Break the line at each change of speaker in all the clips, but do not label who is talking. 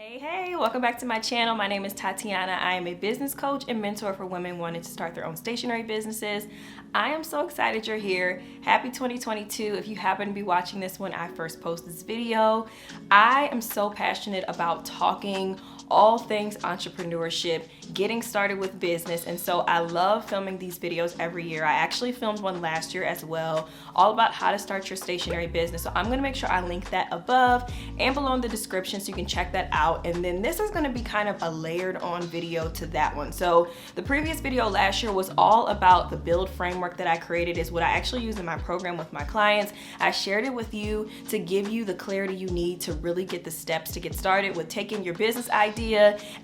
Hey, welcome back to my channel. My name is Tatiana. I am a business coach and mentor for women wanting to start their own stationery businesses. I am so excited you're here. Happy 2022. If you happen to be watching this when I first post this video, I am so passionate about talking all things entrepreneurship, getting started with business, and so I love filming these videos every year. I actually filmed one last year as well, all about how to start your stationery business. So I'm gonna make sure I link that above and below in the description so you can check that out. And then this is gonna be kind of a layered on video to that one. So the previous video last year was all about the build framework that I created, is what I actually use in my program with my clients. I shared it with you to give you the clarity you need to really get the steps to get started with taking your business idea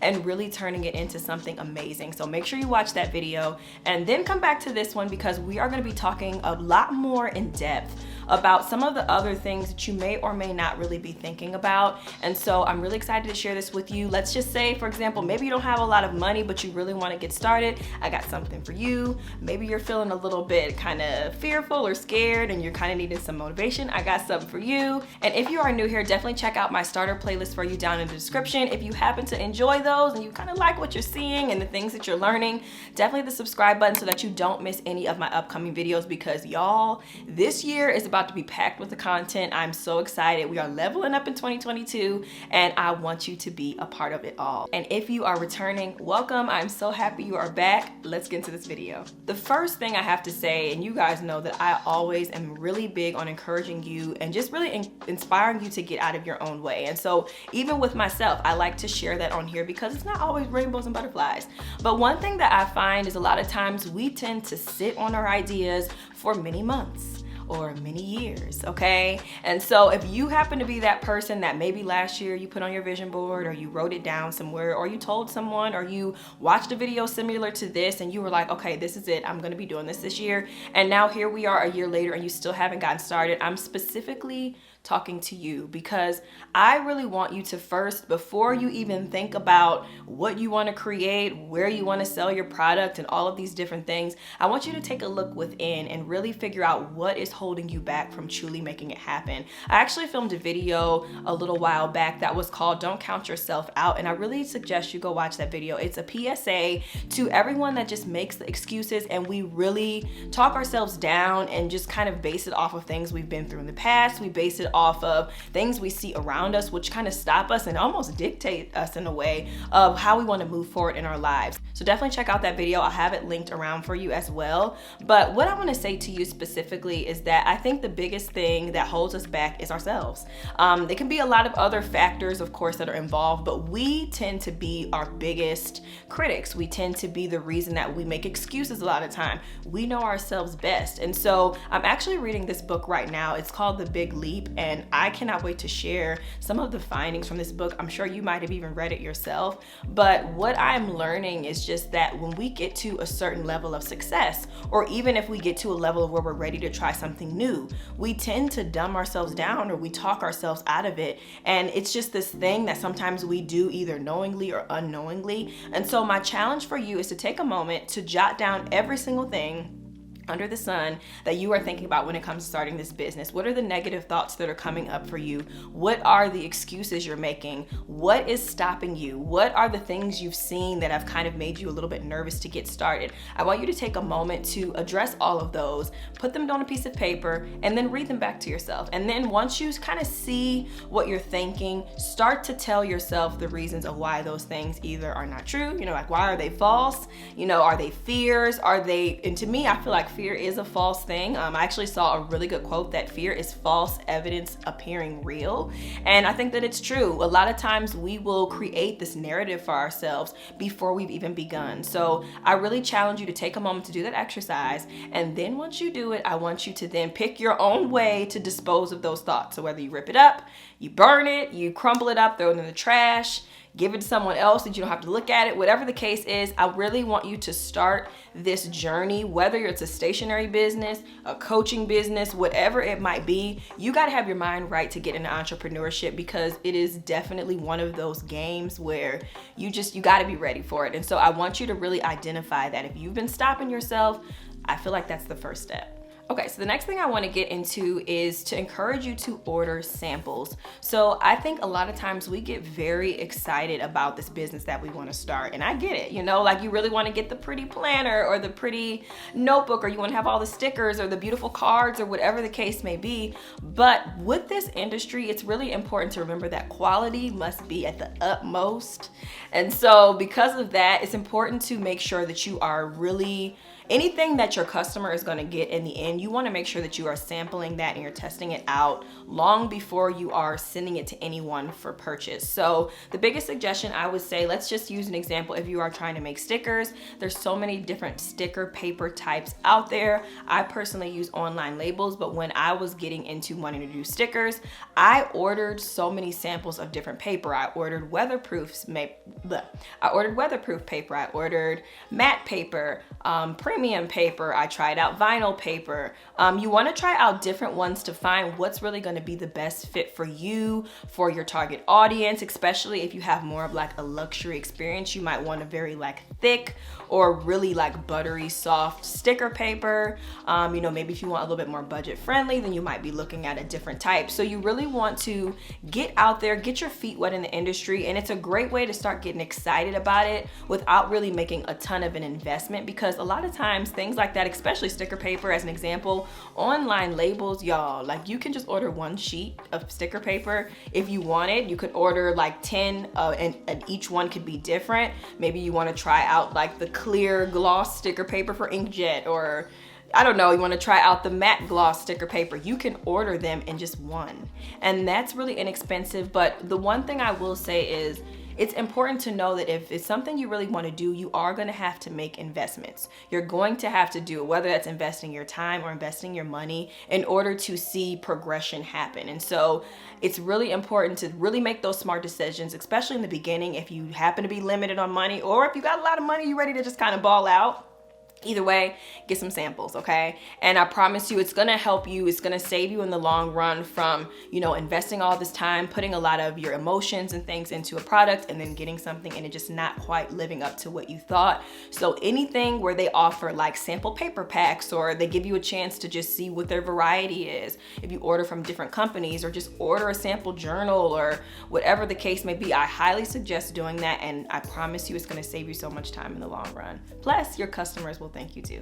and really turning it into something amazing. So make sure you watch that video and then come back to this one, because we are going to be talking a lot more in depth about some of the other things that you may or may not really be thinking about. And so I'm really excited to share this with you. Let's just say, for example, maybe you don't have a lot of money, but you really want to get started. I got something for you. Maybe you're feeling a little bit kind of fearful or scared and you're kind of needing some motivation. I got something for you. And if you are new here, definitely check out my starter playlist for you down in the description. If you happen to enjoy those and you kind of like what you're seeing and the things that you're learning, definitely the subscribe button so that you don't miss any of my upcoming videos, because y'all, this year is about to be packed with the content. I'm so excited. We are leveling up in 2022 and I want you to be a part of it all. And if you are returning, welcome. I'm so happy you are back. Let's get into this video. The first thing I have to say, and you guys know that I always am really big on encouraging you and just really inspiring you to get out of your own way. And so even with myself, I like to share that on here because it's not always rainbows and butterflies. But one thing that I find is a lot of times we tend to sit on our ideas for many months or many years, okay? And so if you happen to be that person that maybe last year you put on your vision board, or you wrote it down somewhere, or you told someone, or you watched a video similar to this and you were like, okay, this is it, I'm gonna be doing this year, and now here we are a year later and you still haven't gotten started, I'm specifically talking to you, because I really want you to first, before you even think about what you want to create, where you want to sell your product and all of these different things, I want you to take a look within and really figure out what is holding you back from truly making it happen. I actually filmed a video a little while back that was called Don't Count Yourself Out, and I really suggest you go watch that video. It's a PSA to everyone that just makes the excuses and we really talk ourselves down and just kind of base it off of things we've been through in the past. We base it off of things we see around us, which kind of stop us and almost dictate us in a way of how we want to move forward in our lives. So definitely check out that video. I'll have it linked around for you as well. But what I want to say to you specifically is that I think the biggest thing that holds us back is ourselves. There can be a lot of other factors, of course, that are involved, but we tend to be our biggest critics. We tend to be the reason that we make excuses a lot of time. We know ourselves best. And so I'm actually reading this book right now. It's called The Big Leap, and I cannot wait to share some of the findings from this book. I'm sure you might have even read it yourself, but what I'm learning is just that when we get to a certain level of success, or even if we get to a level where we're ready to try something new, we tend to dumb ourselves down or we talk ourselves out of it. And it's just this thing that sometimes we do either knowingly or unknowingly. And so my challenge for you is to take a moment to jot down every single thing under the sun that you are thinking about when it comes to starting this business. What are the negative thoughts that are coming up for you? What are the excuses you're making? What is stopping you? What are the things you've seen that have kind of made you a little bit nervous to get started? I want you to take a moment to address all of those, put them on a piece of paper, and then read them back to yourself. And then once you kind of see what you're thinking, start to tell yourself the reasons of why those things either are not true, like why are they false? Are they fears? And to me, I feel like fear is a false thing. I actually saw a really good quote that fear is false evidence appearing real. And I think that it's true. A lot of times we will create this narrative for ourselves before we've even begun. So I really challenge you to take a moment to do that exercise. And then once you do it, I want you to then pick your own way to dispose of those thoughts. So whether you rip it up, you burn it, you crumble it up, throw it in the trash, give it to someone else that you don't have to look at it, whatever the case is, I really want you to start this journey, whether it's a stationery business, a coaching business, whatever it might be. You got to have your mind right to get into entrepreneurship, because it is definitely one of those games where you got to be ready for it. And so I want you to really identify that if you've been stopping yourself, I feel like that's the first step. Okay, so the next thing I want to get into is to encourage you to order samples. So I think a lot of times we get very excited about this business that we want to start, and I get it, you know, like you really want to get the pretty planner or the pretty notebook, or you want to have all the stickers or the beautiful cards or whatever the case may be. But with this industry, it's really important to remember that quality must be at the utmost. And so because of that, it's important to make sure that you are really, anything that your customer is going to get in the end, you want to make sure that you are sampling that and you're testing it out long before you are sending it to anyone for purchase. So the biggest suggestion I would say, let's just use an example. If you are trying to make stickers, there's so many different sticker paper types out there. I personally use online labels, but when I was getting into wanting to do stickers, I ordered so many samples of different paper. I ordered weatherproof paper. I ordered matte paper, premium paper. I tried out vinyl paper. You want to try out different ones to find what's really going to be the best fit for you, for your target audience, especially if you have more of like a luxury experience. You might want a very like thick or really like buttery soft sticker paper. You know, maybe if you want a little bit more budget friendly, then you might be looking at a different type. So you really want to get out there, get your feet wet in the industry, and it's a great way to start getting excited about it without really making a ton of an investment, because a lot of times things like that, especially sticker paper as an example, online labels, y'all, like you can just order one sheet of sticker paper if you wanted. You could order like 10 and each one could be different. Maybe you want to try out like the clear gloss sticker paper for inkjet, or I don't know, you want to try out the matte gloss sticker paper. You can order them in just one, and that's really inexpensive. But the one thing I will say is it's important to know that if it's something you really want to do, you are going to have to make investments. You're going to have to do it, whether that's investing your time or investing your money, in order to see progression happen. And so it's really important to really make those smart decisions, especially in the beginning. If you happen to be limited on money, or if you got a lot of money, you're ready to just kind of ball out. Either way, get some samples, okay? And I promise you, it's gonna help you. It's gonna save you in the long run from, you know, investing all this time, putting a lot of your emotions and things into a product, and then getting something and it just not quite living up to what you thought. So anything where they offer like sample paper packs, or they give you a chance to just see what their variety is, if you order from different companies, or just order a sample journal, or whatever the case may be, I highly suggest doing that. And I promise you, it's gonna save you so much time in the long run. Plus, your customers will thank you too.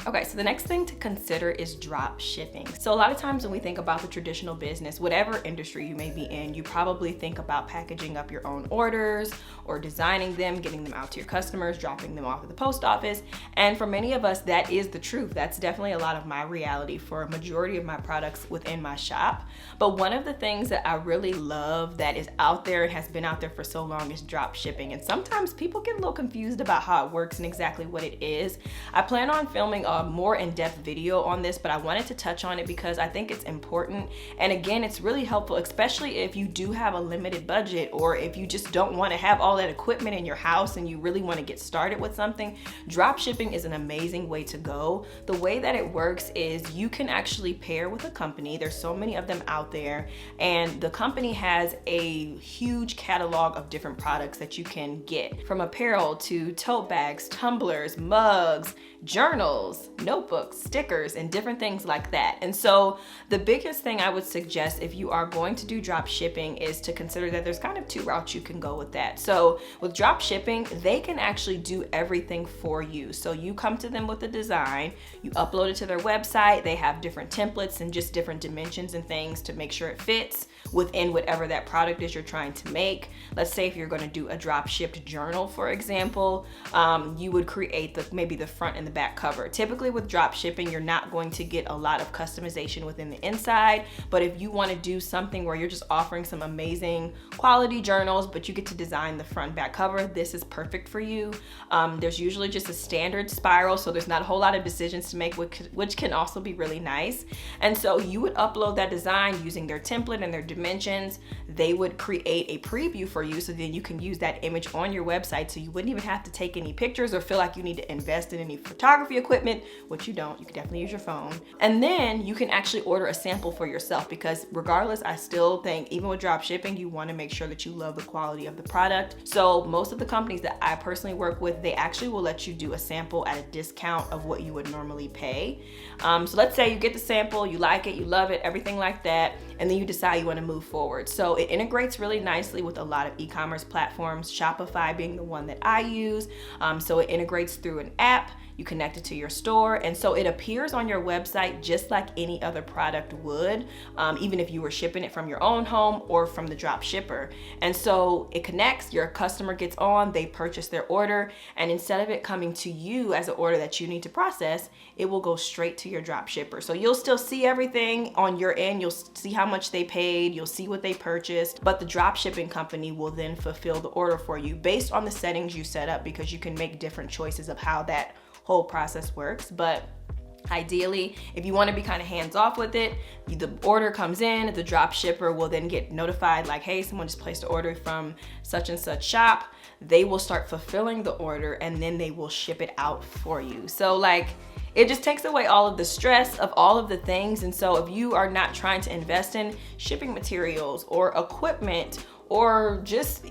Okay, so the next thing to consider is drop shipping. So a lot of times when we think about the traditional business, whatever industry you may be in, you probably think about packaging up your own orders or designing them, getting them out to your customers, dropping them off at the post office. And for many of us, that is the truth. That's definitely a lot of my reality for a majority of my products within my shop. But one of the things that I really love that is out there and has been out there for so long is drop shipping. And sometimes people get a little confused about how it works and exactly what it is. I plan on filming a more in-depth video on this, but I wanted to touch on it because I think it's important. And again, it's really helpful, especially if you do have a limited budget, or if you just don't want to have all that equipment in your house and you really want to get started with something. Drop shipping is an amazing way to go. The way that it works is you can actually pair with a company. There's so many of them out there, and the company has a huge catalog of different products that you can get, from apparel to tote bags, tumblers, mugs, journals, notebooks, stickers, and different things like that. And so the biggest thing I would suggest if you are going to do drop shipping is to consider that there's kind of two routes you can go with that. So with drop shipping, they can actually do everything for you. So you come to them with a design, you upload it to their website, they have different templates and just different dimensions and things to make sure it fits within whatever that product is you're trying to make. Let's say if you're going to do a drop shipped journal, for example, you would create maybe the front and the back cover. Typically with drop shipping, you're not going to get a lot of customization within the inside, but if you want to do something where you're just offering some amazing quality journals, but you get to design the front and back cover, this is perfect for you. There's usually just a standard spiral, so there's not a whole lot of decisions to make, which can also be really nice. And so you would upload that design using their template and their dimensions dimensions, they would create a preview for you, so then you can use that image on your website, so you wouldn't even have to take any pictures or feel like you need to invest in any photography equipment, which you don't. You can definitely use your phone. And then you can actually order a sample for yourself, because regardless, I still think even with drop shipping, you want to make sure that you love the quality of the product. So most of the companies that I personally work with, they actually will let you do a sample at a discount of what you would normally pay. So let's say you get the sample, you like it, you love it, everything like that, and then you decide you want to move forward. So it integrates really nicely with a lot of e-commerce platforms, Shopify being the one that I use. So it integrates through an app. You connect it to your store, and so it appears on your website just like any other product would, even if you were shipping it from your own home or from the drop shipper. And so it connects, your customer gets on, they purchase their order, and instead of it coming to you as an order that you need to process, it will go straight to your drop shipper. So you'll still see everything on your end, you'll see how much they paid, you'll see what they purchased, but the drop shipping company will then fulfill the order for you based on the settings you set up, because you can make different choices of how that whole process works. But ideally, if you want to be kind of hands-off with it, the order comes in, the drop shipper will then get notified like, hey, someone just placed an order from such and such shop. They will start fulfilling the order, and then they will ship it out for you. So like, it just takes away all of the stress of all of the things. And so if you are not trying to invest in shipping materials or equipment, or just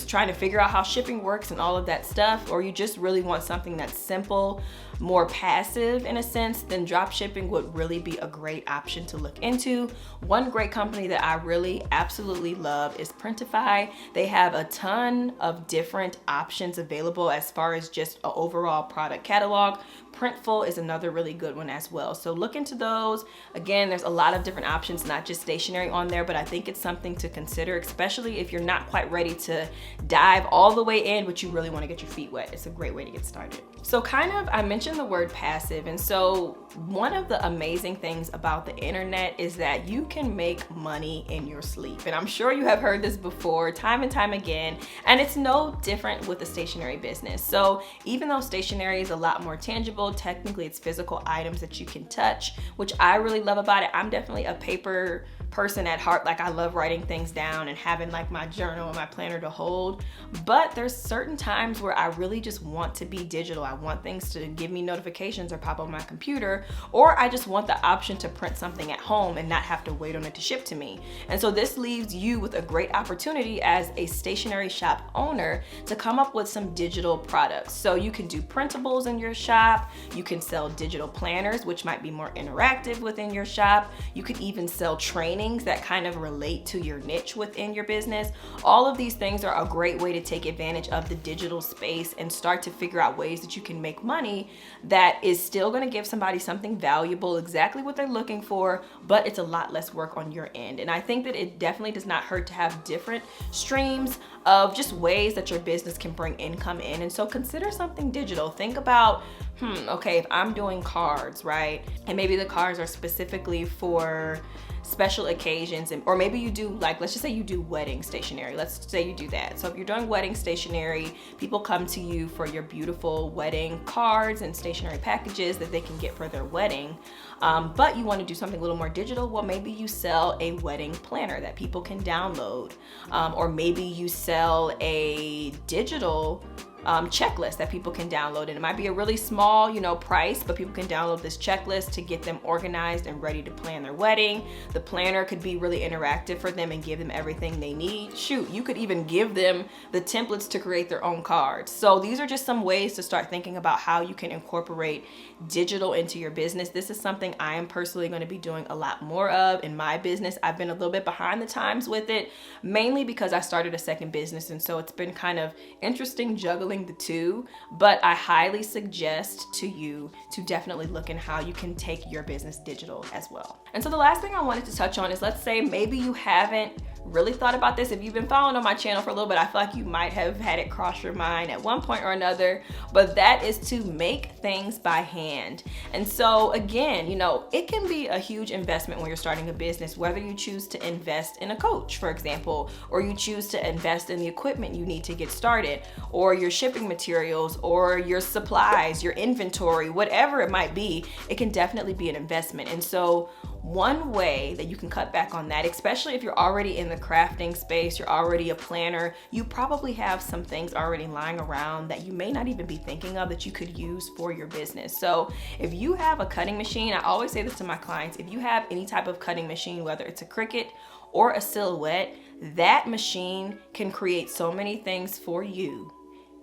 trying to figure out how shipping works and all of that stuff, or you just really want something that's simple, more passive in a sense, then drop shipping would really be a great option to look into. One great company that I really absolutely love is Printify. They have a ton of different options available as far as just an overall product catalog. Printful is another really good one as well. So look into those. Again, there's a lot of different options, not just stationery on there, but I think it's something to consider, especially if you're not quite ready to dive all the way in, but you really want to get your feet wet. It's a great way to get started. So I mentioned the word passive, and so one of the amazing things about the internet is that you can make money in your sleep. And I'm sure you have heard this before time and time again, and it's no different with the stationery business. So even though stationery is a lot more tangible, technically it's physical items that you can touch, which I really love about it. I'm definitely a paper person at heart. Like, I love writing things down and having like my journal and my planner to hold, but there's certain times where I really just want to be digital. I want things to give me notifications or pop on my computer, or I just want the option to print something at home and not have to wait on it to ship to me. And so this leaves you with a great opportunity as a stationery shop owner to come up with some digital products. So you can do printables in your shop, you can sell digital planners, which might be more interactive within your shop. You could even sell training that kind of relate to your niche within your business. All of these things are a great way to take advantage of the digital space and start to figure out ways that you can make money that is still going to give somebody something valuable, exactly what they're looking for, but it's a lot less work on your end. And I think that it definitely does not hurt to have different streams of just ways that your business can bring income in. And so consider something digital. Think about, okay, if I'm doing cards, right? And maybe the cards are specifically for special occasions, or maybe you do, like, let's just say you do wedding stationery. Let's say you do that. So if you're doing wedding stationery, people come to you for your beautiful wedding cards and stationery packages that they can get for their wedding. But you want to do something a little more digital. Well, maybe you sell a wedding planner that people can download, or maybe you sell a digital checklist that people can download, and it might be a really small, price, but people can download this checklist to get them organized and ready to plan their wedding. The planner could be really interactive for them and give them everything they need. Shoot, you could even give them the templates to create their own cards. So these are just some ways to start thinking about how you can incorporate digital into your business. This is something I am personally going to be doing a lot more of in my business. I've been a little bit behind the times with it, mainly because I started a second business, and so it's been kind of interesting juggling the two, but I highly suggest to you to definitely look in how you can take your business digital as well. And so the last thing I wanted to touch on is, let's say maybe you haven't really thought about this. If you've been following on my channel for a little bit, I feel like you might have had it cross your mind at one point or another, but that is to make things by hand. And so again, it can be a huge investment when you're starting a business, whether you choose to invest in a coach, for example, or you choose to invest in the equipment you need to get started, or your shipping materials, or your supplies, your inventory, whatever it might be. It can definitely be an investment. And so one way that you can cut back on that, especially if you're already in the crafting space, you're already a planner, you probably have some things already lying around that you may not even be thinking of that you could use for your business. So if you have a cutting machine, I always say this to my clients, if you have any type of cutting machine, whether it's a Cricut or a Silhouette, that machine can create so many things for you.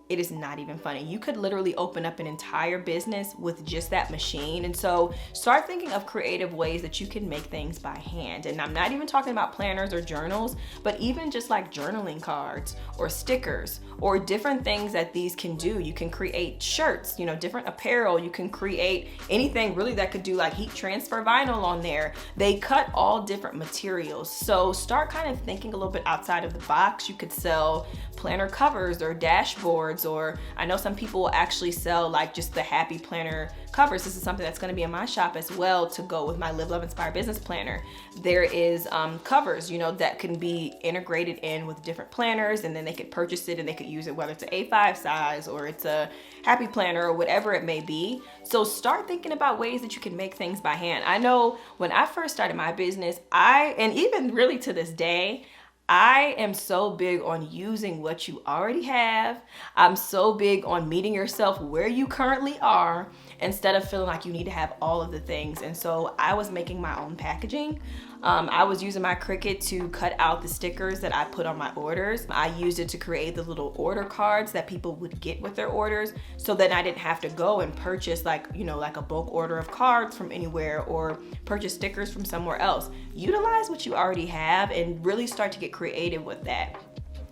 It is not even funny. You could literally open up an entire business with just that machine. And so start thinking of creative ways that you can make things by hand. And I'm not even talking about planners or journals, but even just like journaling cards or stickers or different things that these can do. You can create shirts, you know, different apparel. You can create anything really that could do like heat transfer vinyl on there. They cut all different materials. So start kind of thinking a little bit outside of the box. You could sell planner covers or dashboards, or I know some people will actually sell like just the happy planner covers. This is something that's going to be in my shop as well to go with my Live, Love, Inspire business planner. There is covers, you know, that can be integrated in with different planners, and then they could purchase it and they could use it, whether it's an A5 size or it's a happy planner or whatever it may be. So start thinking about ways that you can make things by hand. I know when I first started my business, and even really to this day, I am so big on using what you already have. I'm so big on meeting yourself where you currently are instead of feeling like you need to have all of the things. And so I was making my own packaging. I was using my Cricut to cut out the stickers that I put on my orders. I used it to create the little order cards that people would get with their orders, so that I didn't have to go and purchase like, you know, like a bulk order of cards from anywhere or purchase stickers from somewhere else. Utilize what you already have and really start to get creative with that.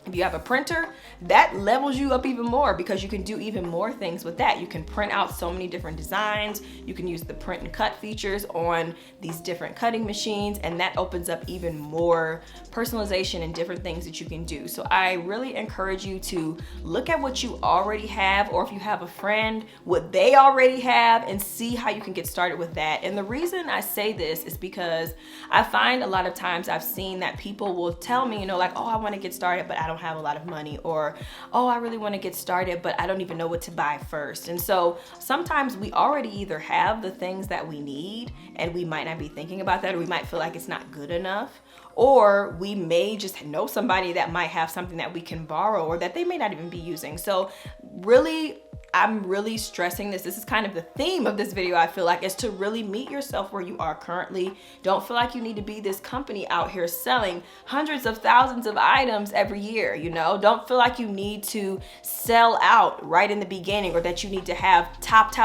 If you have a printer, that levels you up even more because you can do even more things with that. You can print out so many different designs. You can use the print and cut features on these different cutting machines, and that opens up even more personalization and different things that you can do. So I really encourage you to look at what you already have, or if you have a friend, what they already have, and see how you can get started with that. And the reason I say this is because I find a lot of times I've seen that people will tell me, you know, like, oh, I want to get started, but I don't have a lot of money, or oh, I really want to get started but I don't even know what to buy first. And so sometimes we already either have the things that we need and we might not be thinking about that, or we might feel like it's not good enough, or we may just know somebody that might have something that we can borrow or that they may not even be using. So really, I'm really stressing this. This is kind of the theme of this video, I feel like, is to really meet yourself where you are currently. Don't feel like you need to be this company out here selling hundreds of thousands of items every year, you know? Don't feel like you need to sell out right in the beginning, or that you need to have top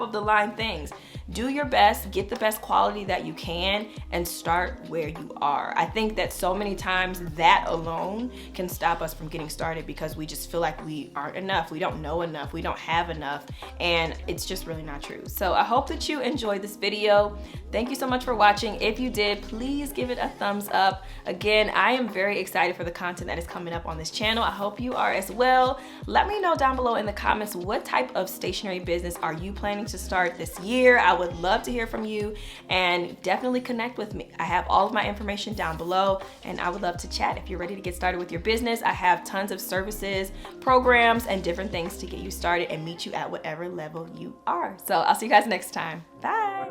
of the line things. Do your best, get the best quality that you can, and start where you are. I think that so many times that alone can stop us from getting started because we just feel like we aren't enough, we don't know enough, we don't have enough, and it's just really not true. So I hope that you enjoyed this video. Thank you so much for watching. If you did, please give it a thumbs up. Again, I am very excited for the content that is coming up on this channel. I hope you are as well. Let me know down below in the comments, what type of stationery business are you planning to start this year? I would love to hear from you, and definitely connect with me. I have all of my information down below, and I would love to chat. If you're ready to get started with your business, I have tons of services, programs, and different things to get you started and meet you at whatever level you are. So I'll see you guys next time. Bye.